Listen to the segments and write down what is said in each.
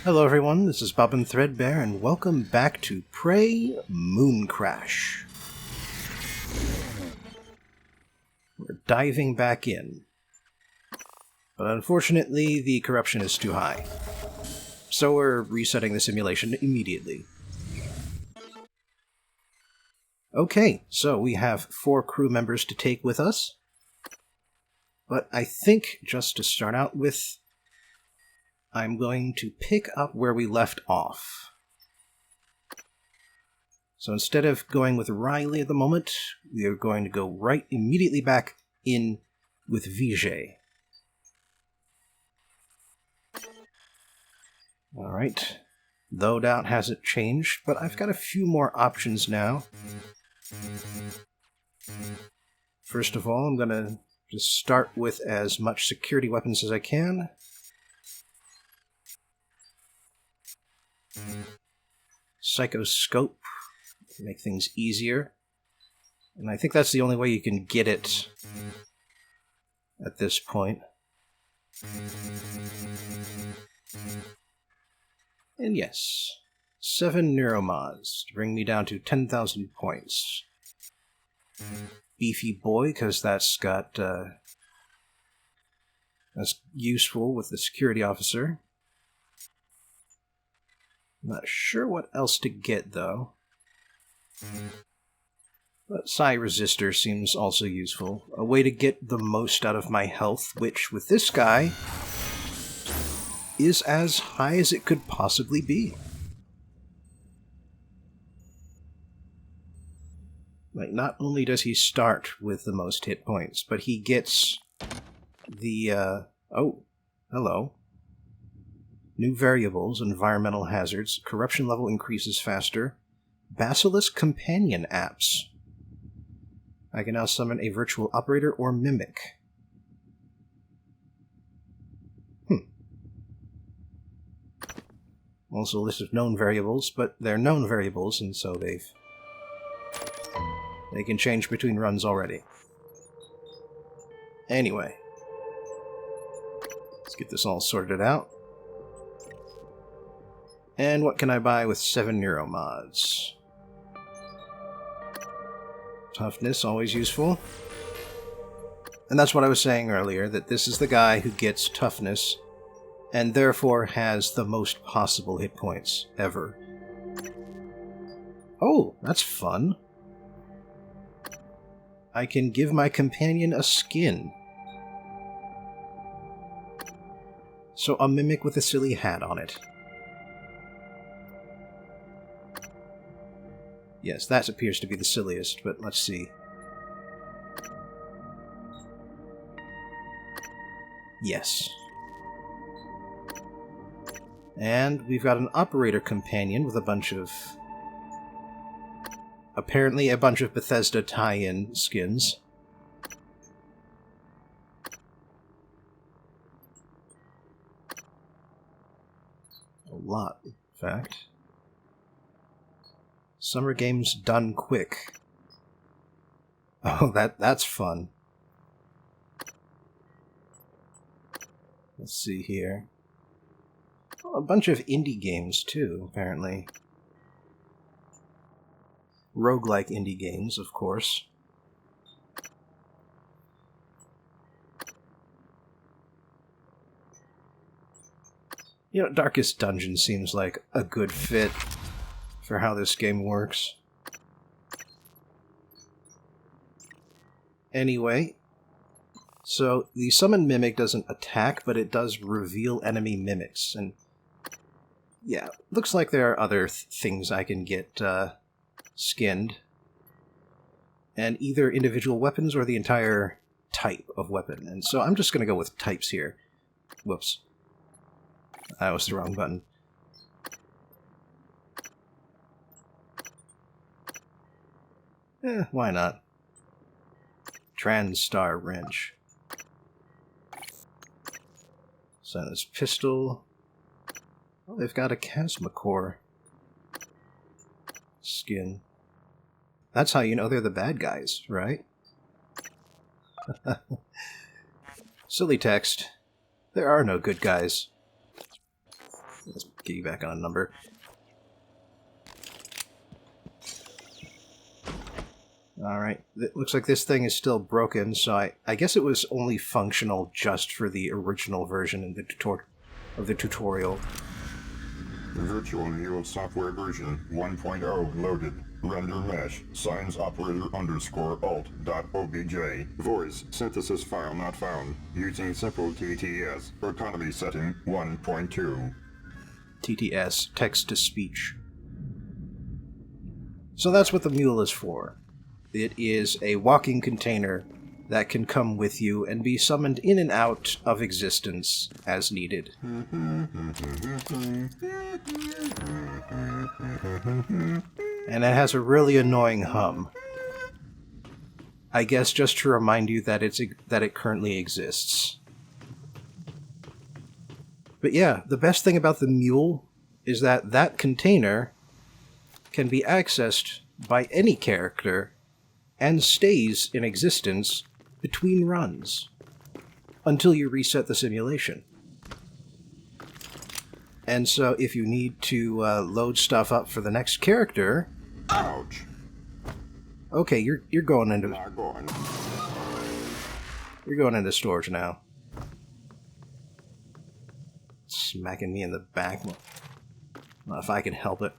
Hello everyone, this is Bobbin Threadbare, and welcome back to Prey Mooncrash. We're diving back in. But unfortunately, the corruption is too high. So we're resetting the simulation immediately. Okay, so we have 4 crew members to take with us. But I think, just to start out with, I'm going to pick up where we left off. So instead of going with Riley at the moment, we are going to go right immediately back in with Vijay. Alright. Loadout hasn't changed, but I've got a few more options now. First of all, I'm going to just start with as much security weapons as I can. Psychoscope, make things easier. And I think that's the only way you can get it at this point. And yes, 7 neuromods to bring me down to 10,000 points. Beefy boy, because that's useful with the security officer. Not sure what else to get, though. But Psi Resistor seems also useful. A way to get the most out of my health, which, with this guy, is as high as it could possibly be. Like, not only does he start with the most hit points, but he gets the, oh, hello. New variables, environmental hazards, corruption level increases faster, Basilisk companion apps. I can now summon a virtual operator or mimic. Also a list of known variables, but they're known variables, and so they can change between runs already. Anyway, let's get this all sorted out. And what can I buy with 7 neuromods? Toughness, always useful. And that's what I was saying earlier, that this is the guy who gets toughness, and therefore has the most possible hit points ever. Oh, that's fun. I can give my companion a skin. So a mimic with a silly hat on it. Yes, that appears to be the silliest, but let's see. Yes. And we've got an operator companion with a bunch of... apparently a bunch of Bethesda tie-in skins. A lot, in fact. Summer games done quick. Oh, that's fun. Let's see here. Oh, a bunch of indie games, too, apparently. Roguelike indie games, of course. You know, Darkest Dungeon seems like a good fit for how this game works. Anyway, so the Summon Mimic doesn't attack, but it does reveal enemy mimics, and yeah, looks like there are other things I can get skinned, and either individual weapons or the entire type of weapon, and so I'm just going to go with types here. Whoops. That was the wrong button. Why not? Transstar Wrench. Silence Pistol. Oh, they've got a Chasmacore skin. That's how you know they're the bad guys, right? Silly text. There are no good guys. Let's piggyback on a number. Alright, it looks like this thing is still broken, so I guess it was only functional just for the original version in the tutorial. Virtual Mule software version 1.0 loaded. Render mesh signs operator _alt.obj. Voice synthesis file not found. Using simple TTS. Economy setting 1.2. TTS, text to speech. So that's what the Mule is for. It is a walking container that can come with you and be summoned in and out of existence as needed. And it has a really annoying hum. I guess just to remind you that it currently exists. But yeah, the best thing about the Mule is that that container can be accessed by any character and stays in existence between runs until you reset the simulation. And so if you need to load stuff up for the next character... Ouch! Okay, you're going into... Not going. You're going into storage now. Smacking me in the back. Well, if I can help it.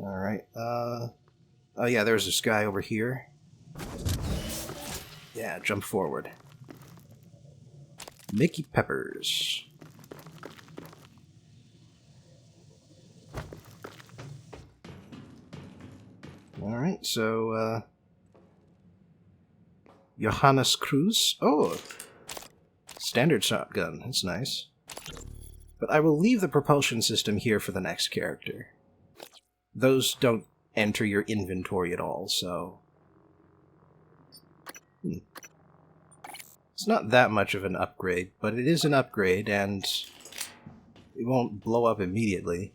Alright, oh yeah, there's this guy over here. Yeah, jump forward. Mickey Peppers. Alright, so, Johannes Cruz. Oh! Standard shotgun, that's nice. But I will leave the propulsion system here for the next character. Those don't enter your inventory at all, so... It's not that much of an upgrade, but it is an upgrade, and it won't blow up immediately.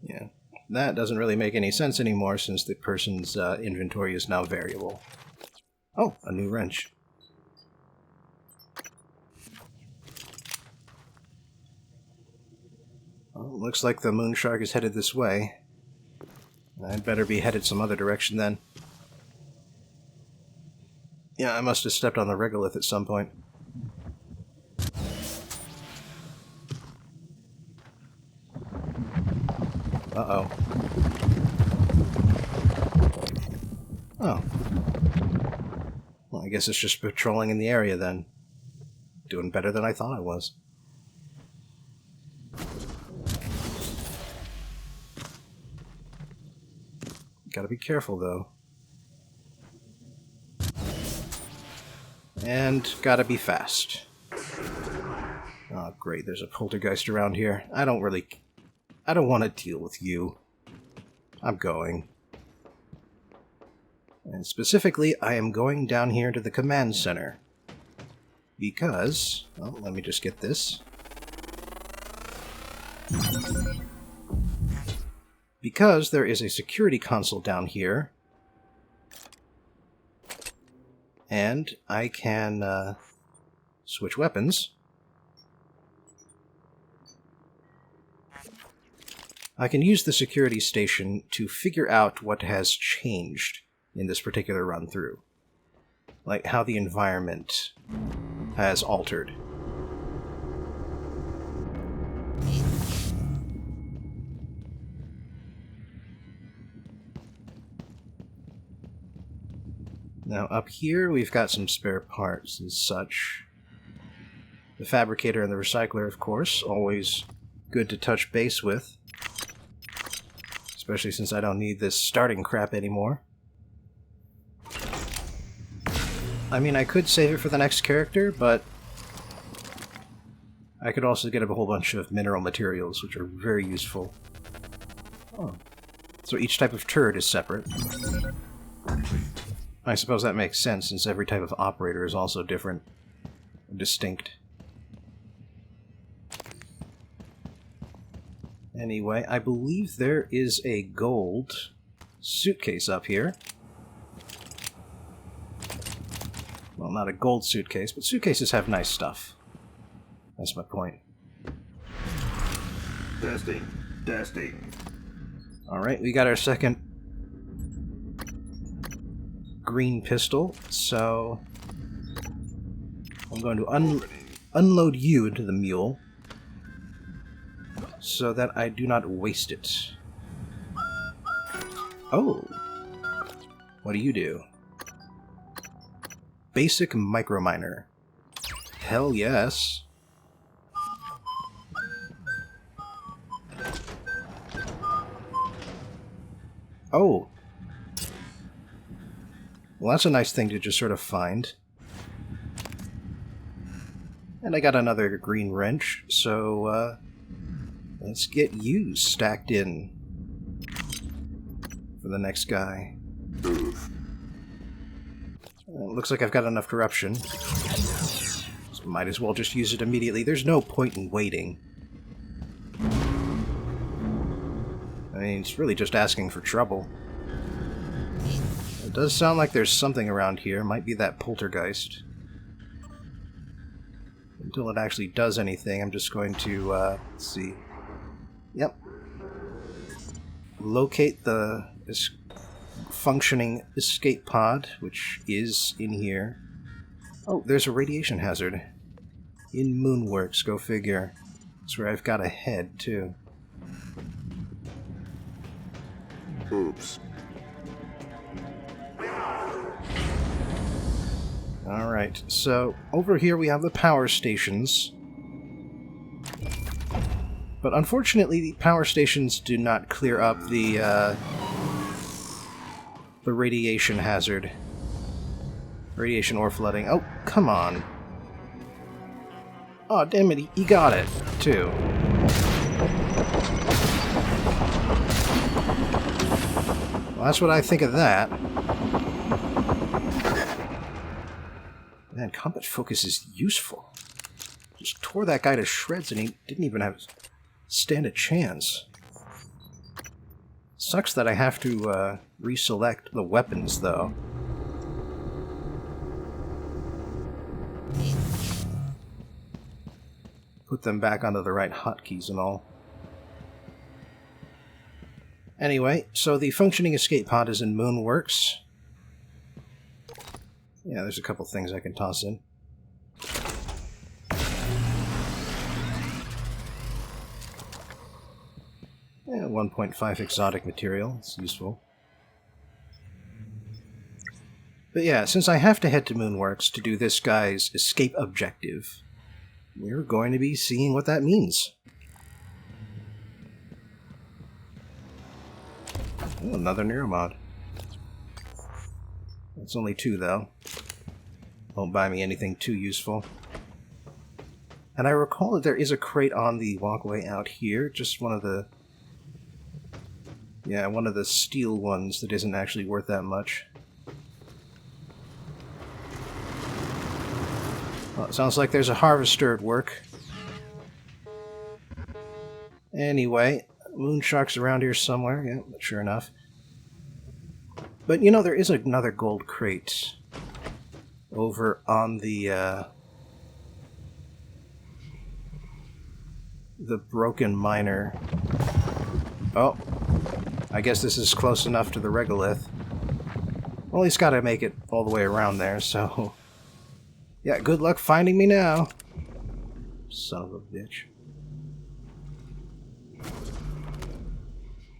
Yeah, that doesn't really make any sense anymore since the person's inventory is now variable. Oh, a new wrench. Well, looks like the Moonshark is headed this way. I'd better be headed some other direction then. Yeah, I must have stepped on the regolith at some point. Uh-oh. Oh. Well, I guess it's just patrolling in the area then. Doing better than I thought I was. Gotta be careful, though. And gotta be fast. Oh, great, there's a poltergeist around here. I don't want to deal with you. I'm going. And specifically, I am going down here to the command center. Because... well, let me just get this. Because there is a security console down here, and I can switch weapons. I can use the security station to figure out what has changed in this particular run-through. Like how the environment has altered. Now up here we've got some spare parts and such. The fabricator and the recycler, of course, always good to touch base with. Especially since I don't need this starting crap anymore. I mean, I could save it for the next character, but I could also get a whole bunch of mineral materials, which are very useful. Oh. So each type of turret is separate. I suppose that makes sense, since every type of operator is also different, distinct. Anyway, I believe there is a gold suitcase up here. Well, not a gold suitcase, but suitcases have nice stuff. That's my point. Testing. Testing. Alright, we got our second green pistol, so I'm going to unload you into the mule so that I do not waste it. Oh! What do you do? Basic microminer. Hell yes. Oh. Well, that's a nice thing to just sort of find. And I got another green wrench, so let's get you stacked in for the next guy. Oof. Looks like I've got enough corruption. So might as well just use it immediately. There's no point in waiting. I mean, it's really just asking for trouble. It does sound like there's something around here. Might be that poltergeist. Until it actually does anything, I'm just going to, let's see. Yep. Locate the functioning escape pod, which is in here. Oh, there's a radiation hazard. In Moonworks, go figure. That's where I've got a head, too. Oops. Alright, so over here we have the power stations. But unfortunately, the power stations do not clear up the radiation hazard. Radiation or flooding. Oh, come on. Oh, damn it, he got it, too. Well, that's what I think of that. Man, combat focus is useful. Just tore that guy to shreds and he didn't even stand a chance. Sucks that I have to reselect the weapons, though. Put them back onto the right hotkeys and all. Anyway, so the functioning escape pod is in Moonworks. Yeah, there's a couple things I can toss in. Yeah, 1.5 exotic material. It's useful. But yeah, since I have to head to Moonworks to do this guy's escape objective, we're going to be seeing what that means. Oh, another Neuromod. It's only 2, though. Won't buy me anything too useful. And I recall that there is a crate on the walkway out here, just one of the... yeah, one of the steel ones that isn't actually worth that much. Well, it sounds like there's a harvester at work. Anyway, Moonshark's around here somewhere. Yeah, sure enough. But, you know, there is another gold crate over on the broken miner. Oh, I guess this is close enough to the regolith. Well, he's got to make it all the way around there, so... yeah, good luck finding me now. Son of a bitch.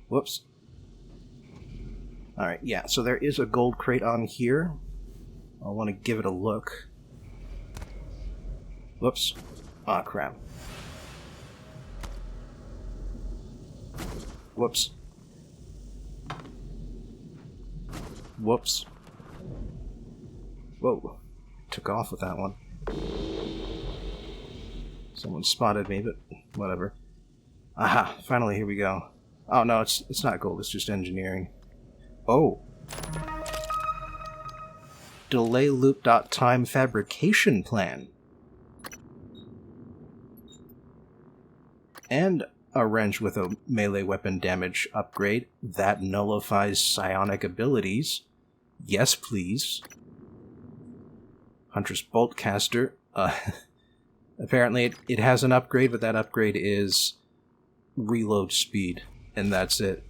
Whoops. Alright, yeah, so there is a gold crate on here. I want to give it a look. Whoops. Aw, crap. Whoops. Whoops. Whoa. Took off with that one. Someone spotted me, but whatever. Aha, finally, here we go. Oh, no, it's not gold, it's just engineering. Oh. Delay loop.time fabrication plan. And a wrench with a melee weapon damage upgrade. That nullifies psionic abilities. Yes, please. Huntress Boltcaster. Apparently it has an upgrade, but that upgrade is reload speed, and that's it.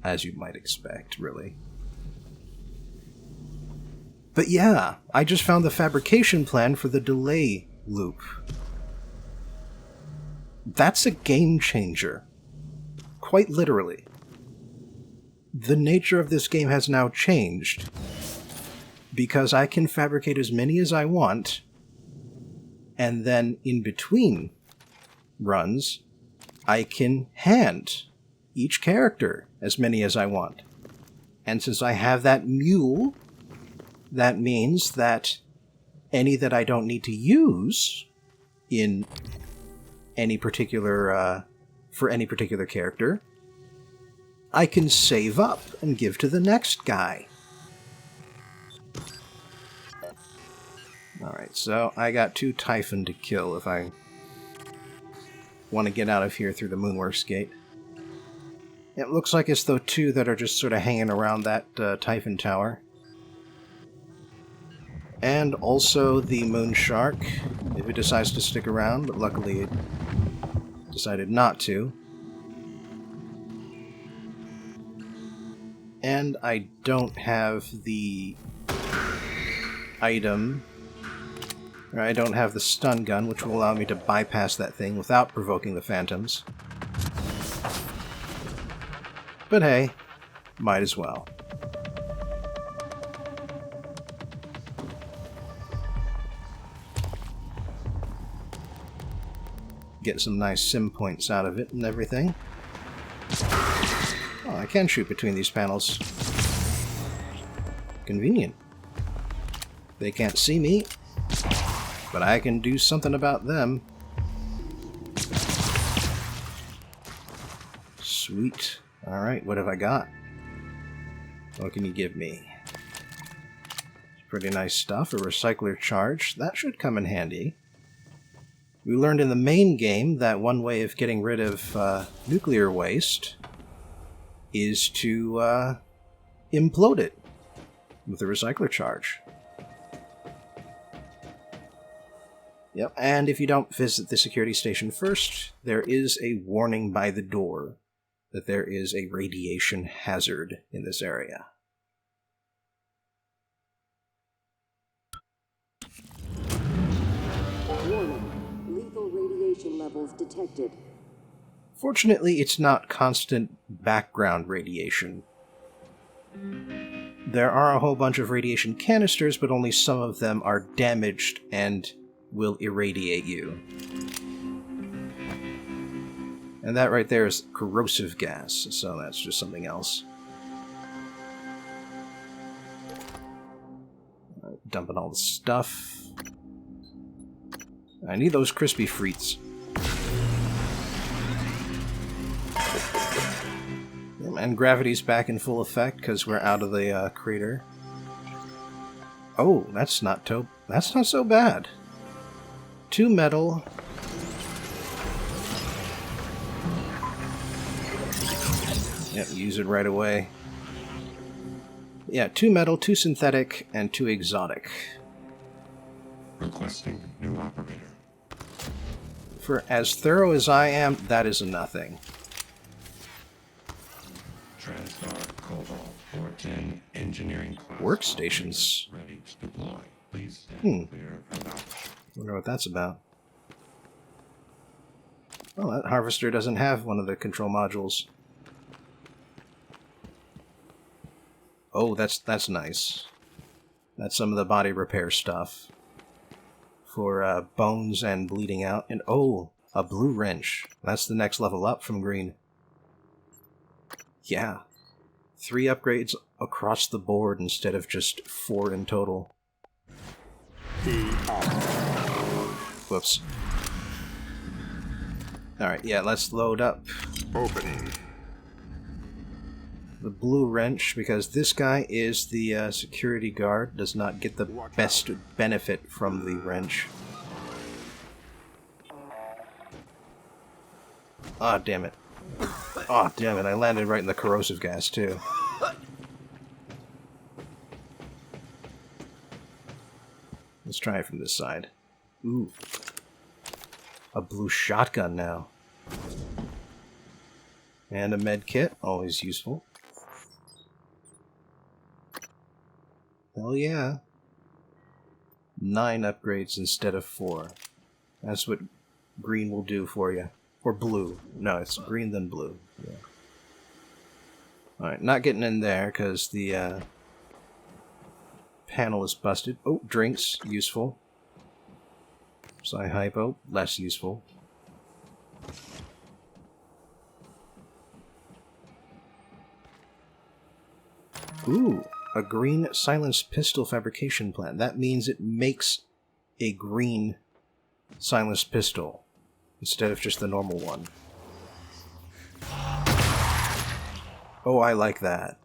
As you might expect, really. But yeah, I just found the fabrication plan for the delay loop. That's a game changer. Quite literally. The nature of this game has now changed, because I can fabricate as many as I want, and then in between runs, I can hand each character as many as I want. And since I have that Mule, that means that any that I don't need to use in any particular, for any particular character, I can save up and give to the next guy. Alright, so I got 2 Typhon to kill if I want to get out of here through the Moonworks gate. It looks like it's the 2 that are just sort of hanging around that Typhon tower. And also the Moon Shark, if it decides to stick around, but luckily it decided not to. And I don't have the item, or I don't have the stun gun, which will allow me to bypass that thing without provoking the phantoms. But hey, might as well. Get some nice sim points out of it and everything. Oh, I can shoot between these panels. Convenient. They can't see me, but I can do something about them. Sweet. Alright, what have I got? What can you give me? Pretty nice stuff. A recycler charge. That should come in handy. We learned in the main game that one way of getting rid of nuclear waste is to implode it with a recycler charge. Yep, and if you don't visit the security station first, there is a warning by the door that there is a radiation hazard in this area. Warning. Lethal radiation levels detected. Fortunately, it's not constant background radiation. There are a whole bunch of radiation canisters, but only some of them are damaged and will irradiate you. And that right there is corrosive gas, so that's just something else. Dumping all the stuff. I need those crispy frites. And gravity's back in full effect because we're out of the crater. Oh, that's not so bad. 2 metal. Yep, use it right away. Yeah, 2 metal, 2 synthetic, and 2 exotic. Requesting new operator. For as thorough as I am, that is a nothing. TranStar Cobalt 410 Engineering Class. Workstations. Ready to deploy. Please stand clear of approach. Wonder what that's about. Well, that harvester doesn't have one of the control modules. Oh, that's nice. That's some of the body repair stuff. For bones and bleeding out. And oh, a blue wrench. That's the next level up from green. Yeah. 3 upgrades across the board instead of just 4 in total. Whoops. Alright, yeah, let's load up Opening. the blue wrench, because this guy is the security guard, does not get the best benefit from the wrench. Ah, damn it. Oh, damn it, I landed right in the corrosive gas, too. Let's try it from this side. Ooh. A blue shotgun now. And a med kit, always useful. Hell yeah. 9 upgrades instead of 4. That's what green will do for you. Or blue. No, it's green then blue. Yeah. Alright, not getting in there because the panel is busted. Oh, drinks, useful. Psy-hypo, less useful. Ooh, a green silenced pistol fabrication plant. That means it makes a green silenced pistol instead of just the normal one. Oh, I like that.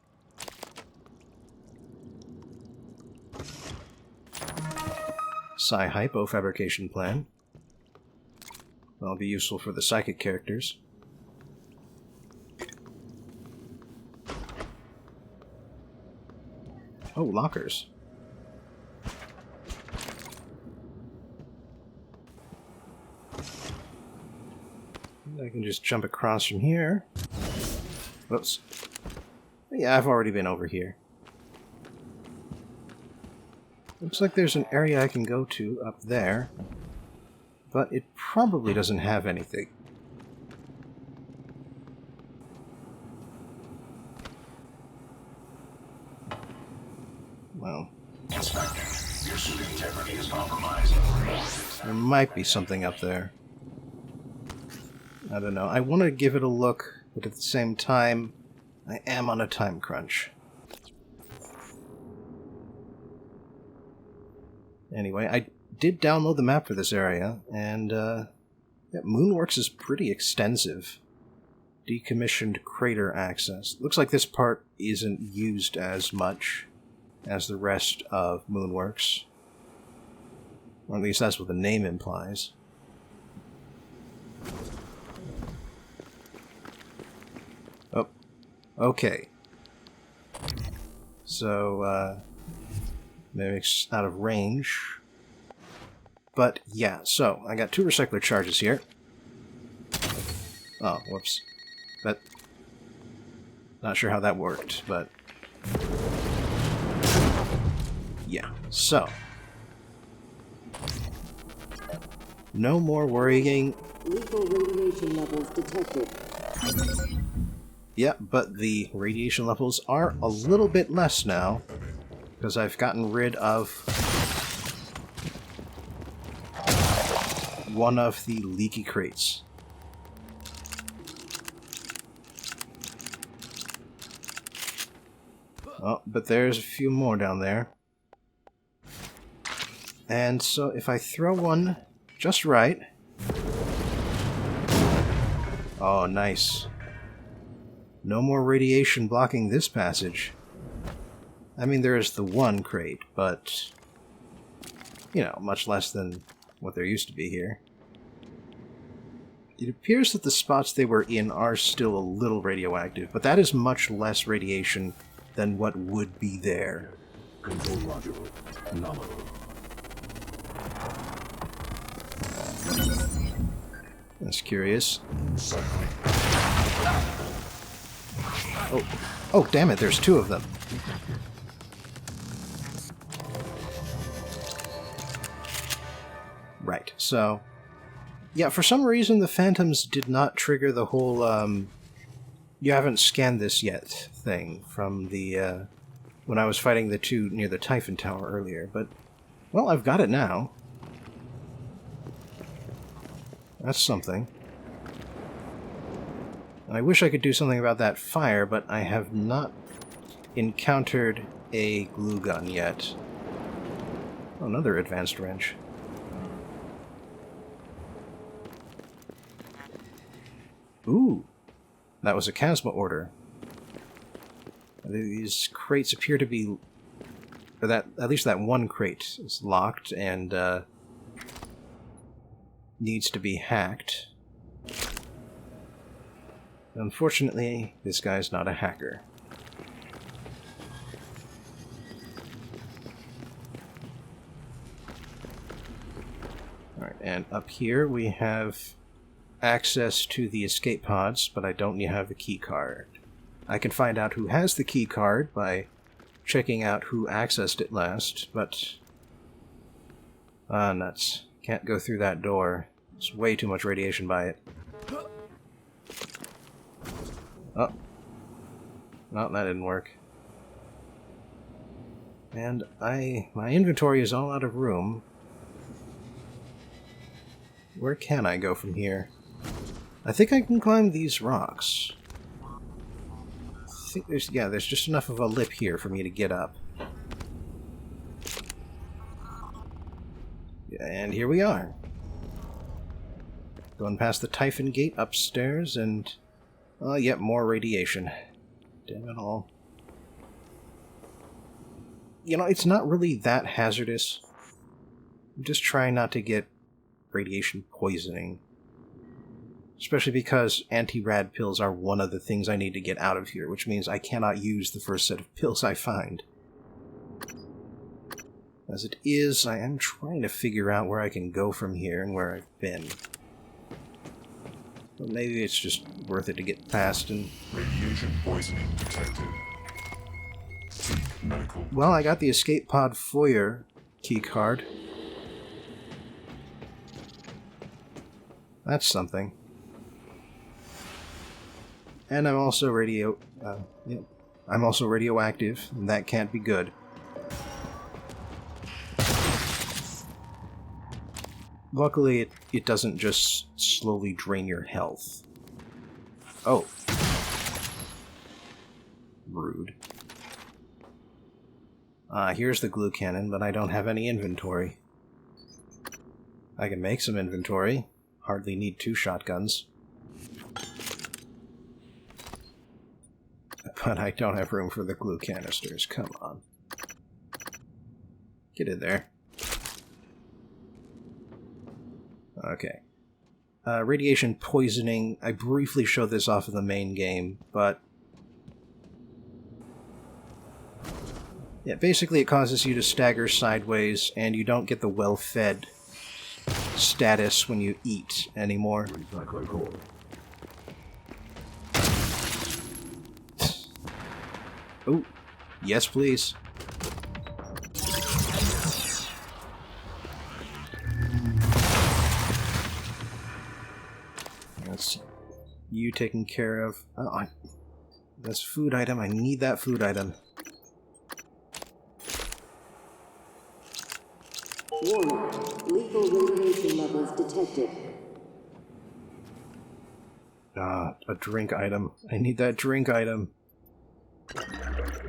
Psy-hypo fabrication plan. That'll be useful for the psychic characters. Oh, lockers. I can just jump across from here. Whoops. Yeah, I've already been over here. Looks like there's an area I can go to up there, but it probably doesn't have anything. Well, Inspector, your suit integrity is compromised. there might be something up there. I don't know. I want to give it a look, but at the same time, I am on a time crunch. Anyway, I did download the map for this area, and yeah, Moonworks is pretty extensive. Decommissioned crater access. Looks like this part isn't used as much as the rest of Moonworks. Or at least that's what the name implies. Oh, okay. So, Mimic's out of range. But, yeah, so, I got 2 recycler charges here. Oh, whoops. But, not sure how that worked, but... yeah, so... no more worrying. Lethal radiation levels detected. Yeah, but the radiation levels are a little bit less now, because I've gotten rid of one of the leaky crates. Oh, but there's a few more down there. And so if I throw one just right... oh, nice. No more radiation blocking this passage. I mean, there is the one crate, but... you know, much less than what there used to be here. It appears that the spots they were in are still a little radioactive, but that is much less radiation than what would be there. Control Roger. Nominal. That's curious. Oh, oh, damn it, there's 2 of them. Right, so... yeah, for some reason the Phantoms did not trigger the whole, you haven't scanned this yet thing from the, when I was fighting the 2 near the Typhon Tower earlier, but, well, I've got it now. That's something. And I wish I could do something about that fire, but I have not encountered a glue gun yet. Oh, another advanced wrench. Ooh, that was a Chasma order. These crates appear to be... or that, at least that one crate is locked and, needs to be hacked. Unfortunately, this guy's not a hacker. Alright, and up here we have access to the escape pods, but I don't have a key card. I can find out who has the key card by checking out who accessed it last, but... ah, nuts. Can't go through that door. There's way too much radiation by it. Oh. No, that didn't work. And my inventory is all out of room. Where can I go from here? I think I can climb these rocks. I think there's just enough of a lip here for me to get up. And here we are. Going past the Typhoon Gate upstairs and... oh, yep, more radiation. Damn it all. You know, it's not really that hazardous. I'm just trying not to get radiation poisoning. Especially because anti-rad pills are one of the things I need to get out of here, which means I cannot use the first set of pills I find. As it is, I am trying to figure out where I can go from here and where I've been. But maybe it's just worth it to get past and... Radiation poisoning detected. Seek medical. well, I got the escape pod foyer keycard. That's something. And I'm also I'm also radioactive, and that can't be good. Luckily, it doesn't just slowly drain your health. Oh. Rude. Here's the glue cannon, but I don't have any inventory. I can make some inventory. Hardly need 2 shotguns. But I don't have room for the glue canisters. Come on. Get in there. Okay. Radiation poisoning. I briefly showed this off in the main game, but... yeah, basically it causes you to stagger sideways, and you don't get the well-fed status when you eat anymore. Oh, yes please. That's you taken care of. Oh, that's a food item. I need that food item. Warning. Lethal radiation levels detected. A drink item. I need that drink item.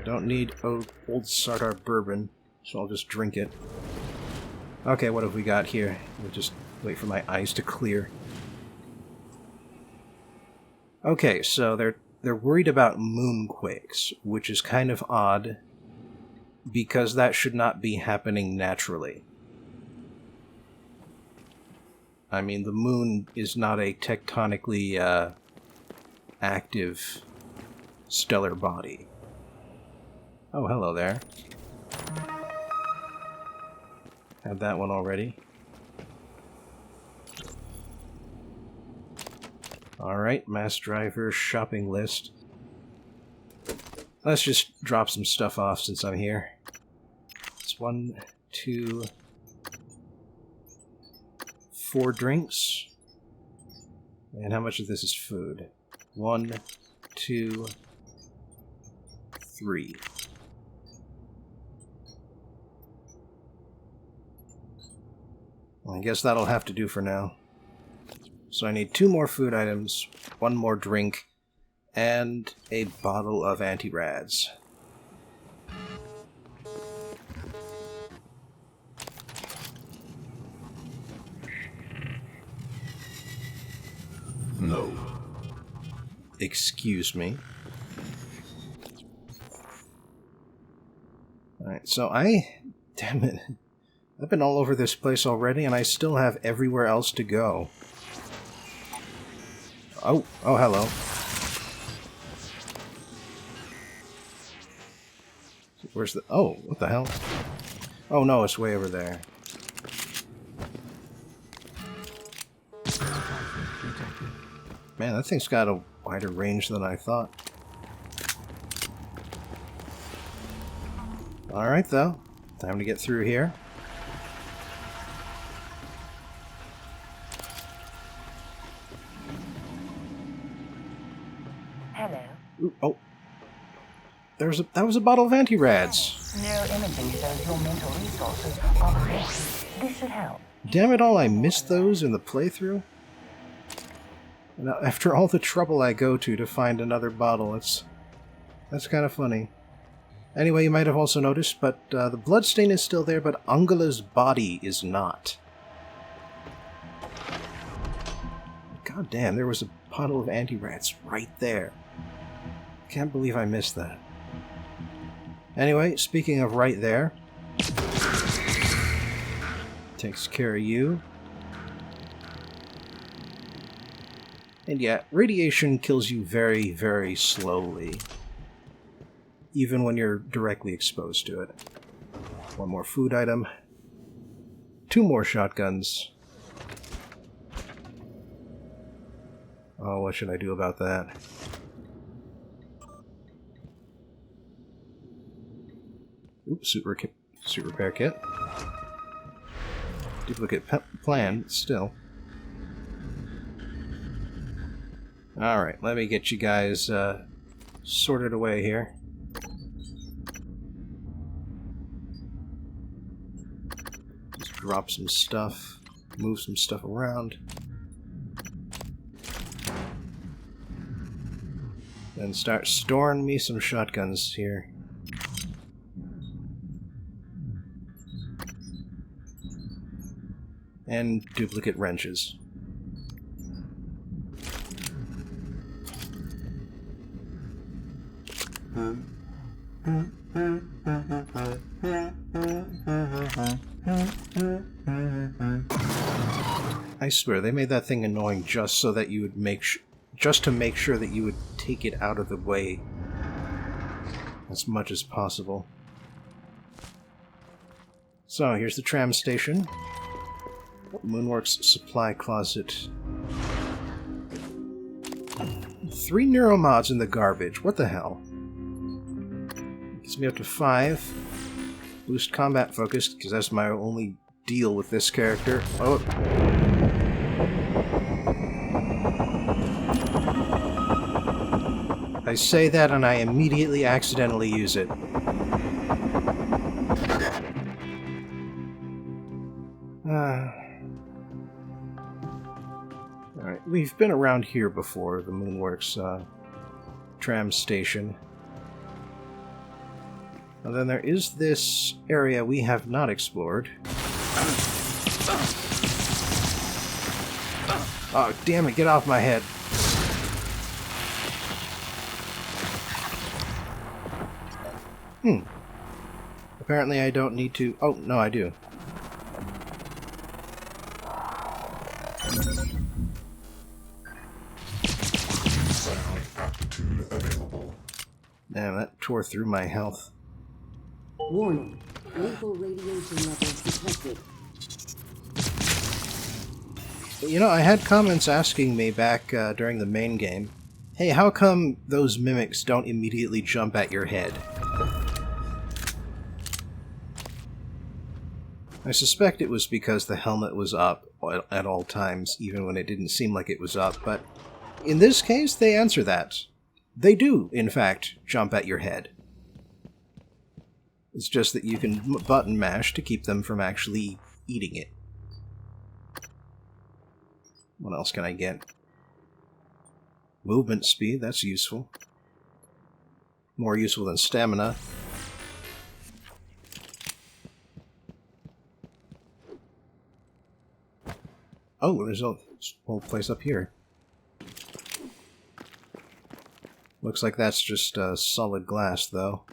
Don't need old Sardar bourbon, so I'll just drink it. Okay, what have we got here? We'll just wait for my eyes to clear. Okay, so they're worried about moonquakes, which is kind of odd, because that should not be happening naturally. I mean, the moon is not a tectonically active stellar body. Oh, hello there. Have that one already. Alright, mass driver shopping list. Let's just drop some stuff off since I'm here. It's 1, 2, 4 drinks. And how much of this is food? 1, 2, 3. Well, I guess that'll have to do for now. So I need 2 more food items, 1 more drink, and a bottle of anti-rads. No. Excuse me. Alright, so damn it. I've been all over this place already, and I still have everywhere else to go. Oh, hello. Where's the... Oh, what the hell? Oh no, it's way over there. Man, that thing's got a wider range than I thought. Alright, though. Time to get through here. Hello. Ooh, oh. That was a bottle of anti-rads. Neuroimaging shows your mental resources are heightened. This should help. Damn it all, I missed those in the playthrough. Now, after all the trouble I go to find another bottle, that's kind of funny. Anyway, you might have also noticed, but the bloodstain is still there, but Angela's body is not. God damn, there was a bottle of anti-rats right there. Can't believe I missed that. Anyway, speaking of right there, takes care of you. And yeah, radiation kills you very, very slowly. Even when you're directly exposed to it. One more food item. 2 more shotguns. Oh, what should I do about that? Oops, suit repair kit. Duplicate plan, still. Alright, let me get you guys sorted away here. Just drop some stuff, move some stuff around. Then start storing me some shotguns here. And duplicate wrenches. I swear, they made that thing annoying just so that you would just to make sure that you would take it out of the way as much as possible. So, here's the tram station. Moonworks supply closet. 3 neuromods in the garbage. What the hell? Gets me up to 5. Boost combat focus, because that's my only deal with this character. Oh. I say that and I immediately accidentally use it. Alright, we've been around here before, the Moonworks Tram Station. And then there is this area we have not explored. Oh, damn it, get off my head. Apparently I don't need to... Oh, no, I do. Sound aptitude available. Damn, that tore through my health. Warning. Lethal radiation levels detected. You know, I had comments asking me back during the main game, hey, how come those mimics don't immediately jump at your head? I suspect it was because the helmet was up at all times, even when it didn't seem like it was up, but in this case, they answer that. They do, in fact, jump at your head. It's just that you can button mash to keep them from actually eating it. What else can I get? Movement speed, that's useful. More useful than stamina. Oh, there's a whole place up here. Looks like that's just solid glass, though.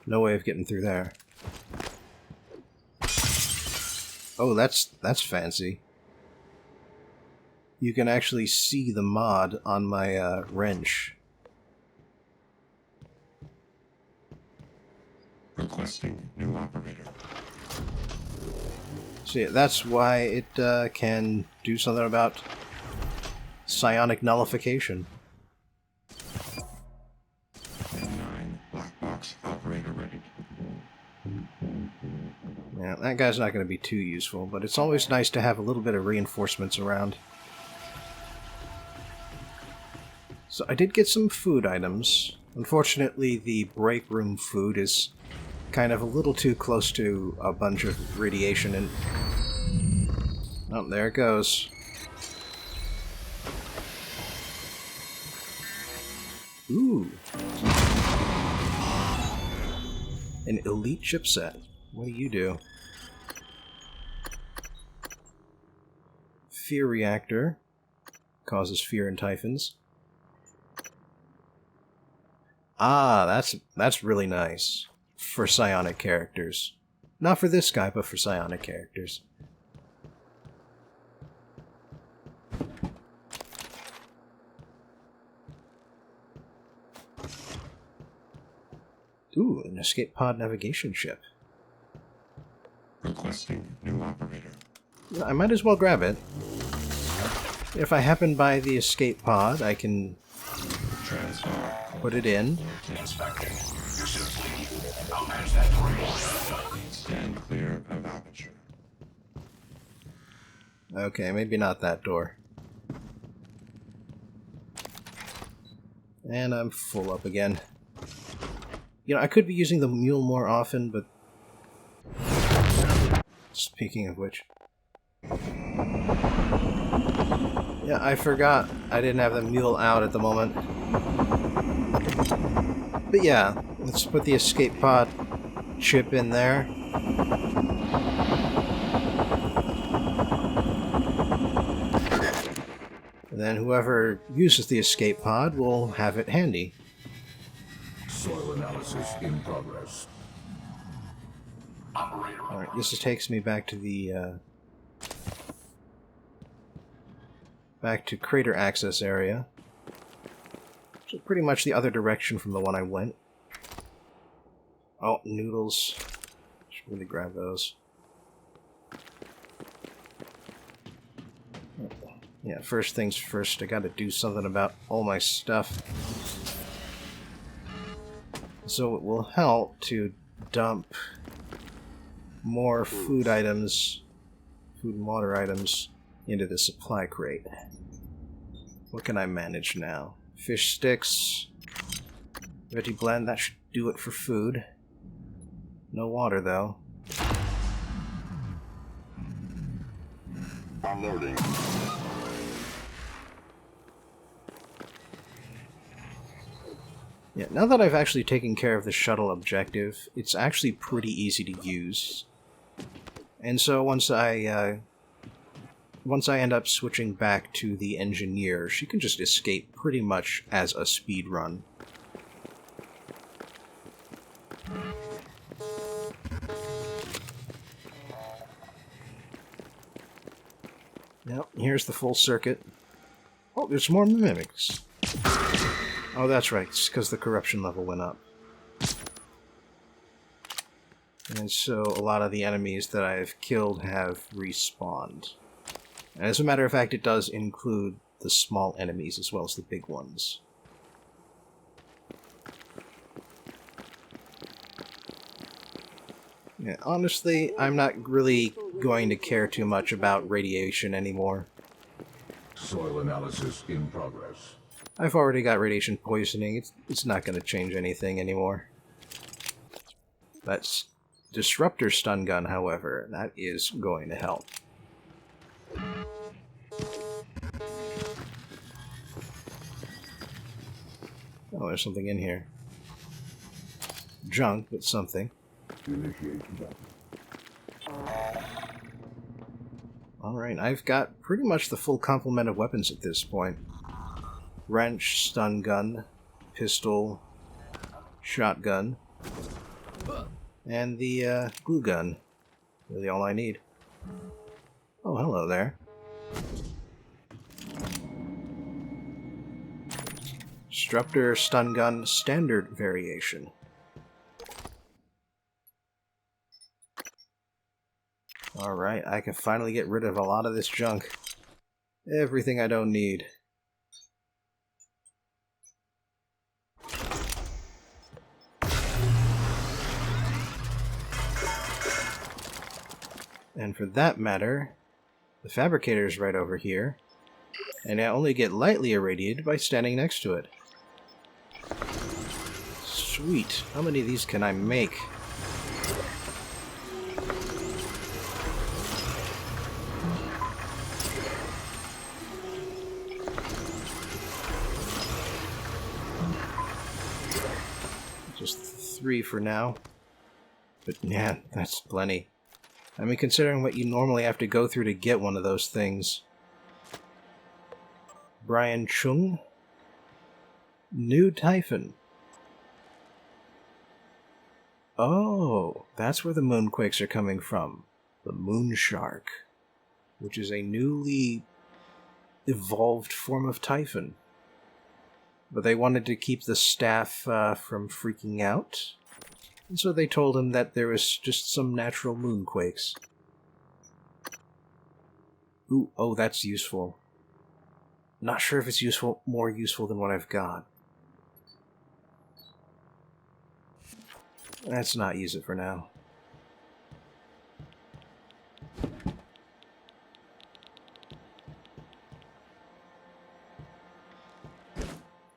No way of getting through there. Oh, that's fancy. You can actually see the mod on my wrench. Requesting new operator. See, that's why it can do something about psionic nullification. N9 black box operator ready. Yeah, that guy's not going to be too useful, but it's always nice to have a little bit of reinforcements around. So I did get some food items. Unfortunately, the break room food is kind of a little too close to a bunch of radiation and... Oh, there it goes. Ooh. An elite chipset. What do you do? Fear reactor. Causes fear in Typhons. Ah, that's really nice. For psionic characters. Not for this guy, but for psionic characters. Ooh, an escape pod navigation ship. Requesting new operator. I might as well grab it. If I happen by the escape pod, I can Transfer. put it in. Inspecting. Your suit's leaking. I'll manage that for you. Stand clear of aperture. Okay, maybe not that door. And I'm full up again. You know, I could be using the Mule more often, but... Speaking of which... Yeah, I forgot I didn't have the Mule out at the moment. But yeah, let's put the escape pod chip in there. And then whoever uses the escape pod will have it handy. Soil analysis in progress. Operator. Alright, this just takes me back to the, back to crater access area. So pretty much the other direction from the one I went. Oh, noodles. Should really grab those. Yeah, first things first, I gotta do something about all my stuff. So it will help to dump more food items, food and water items, into the supply crate. What can I manage now? Fish sticks, veggie blend, that should do it for food. No water though. Unloading. Yeah, now that I've actually taken care of the shuttle objective, it's actually pretty easy to use. And so once I end up switching back to the engineer, she can just escape pretty much as a speed run. Yep, here's the full circuit. Oh, there's more mimics. Oh, that's right, it's because the corruption level went up. And so a lot of the enemies that I've killed have respawned. And as a matter of fact, it does include the small enemies as well as the big ones. Yeah, honestly, I'm not really going to care too much about radiation anymore. Soil analysis in progress. I've already got radiation poisoning. It's not going to change anything anymore. That's Disruptor Stun Gun, however. That is going to help. Oh, there's something in here. Junk, but something. Alright, I've got pretty much the full complement of weapons at this point. Wrench, stun gun, pistol, shotgun, and the glue gun. Really all I need. Oh, hello there. Disruptor stun gun standard variation. Alright, I can finally get rid of a lot of this junk. Everything I don't need. And for that matter, the fabricator's right over here, and I only get lightly irradiated by standing next to it. Sweet. How many of these can I make? Just 3 for now. But man, that's plenty. I mean, considering what you normally have to go through to get one of those things. Brian Chung? New Typhoon. Oh, that's where the moonquakes are coming from. The moon shark, which is a newly evolved form of Typhoon. But they wanted to keep the staff from freaking out, and so they told him that there was just some natural moonquakes. Ooh, oh, that's useful. Not sure if it's more useful than what I've got. Let's not use it for now.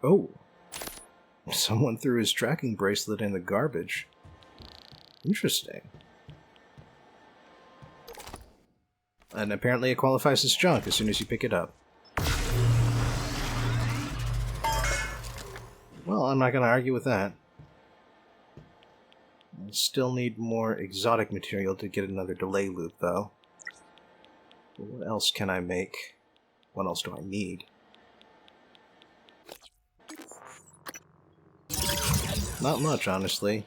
Oh. Someone threw his tracking bracelet in the garbage. Interesting. And apparently it qualifies as junk as soon as you pick it up. Well, I'm not going to argue with that. I still need more exotic material to get another delay loop, though. But what else can I make? What else do I need? Not much, honestly.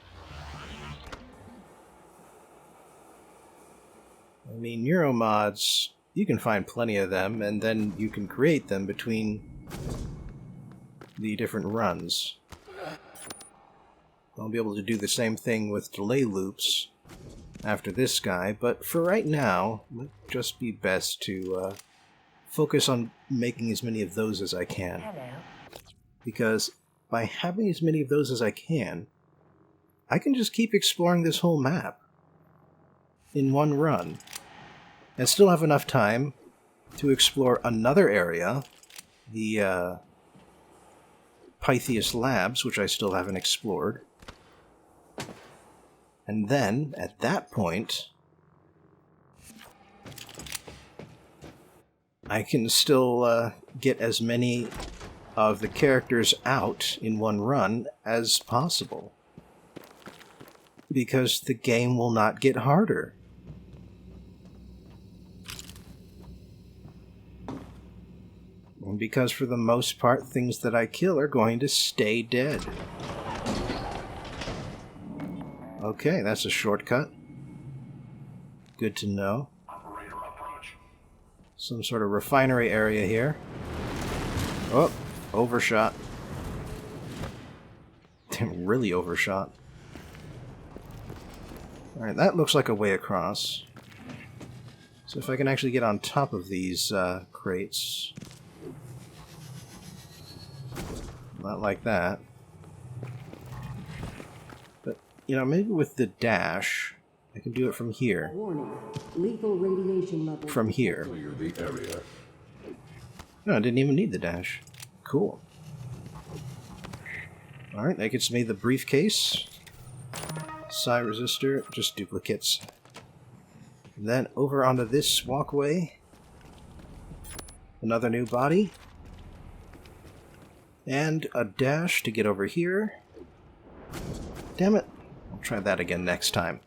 I mean, neuromods, you can find plenty of them, and then you can create them between the different runs. I'll be able to do the same thing with delay loops after this guy, but for right now, it might just be best to focus on making as many of those as I can. Hello. Because by having as many of those as I can just keep exploring this whole map in one run, and still have enough time to explore another area, the Pythias Labs, which I still haven't explored. And then, at that point, I can still get as many of the characters out in one run as possible. Because the game will not get harder. And because for the most part, things that I kill are going to stay dead. Okay, that's a shortcut. Good to know. Operator approach. Some sort of refinery area here. Oh, overshot. Really overshot. Alright, that looks like a way across. So if I can actually get on top of these crates. Not like that. But, you know, maybe with the dash, I can do it from here. Warning. Lethal radiation levels. From here. Clear the area. No, I didn't even need the dash. Cool. Alright, that gets me the briefcase. Psi resistor, just duplicates. And then over onto this walkway. Another new body. And a dash to get over here. Damn it. I'll try that again next time.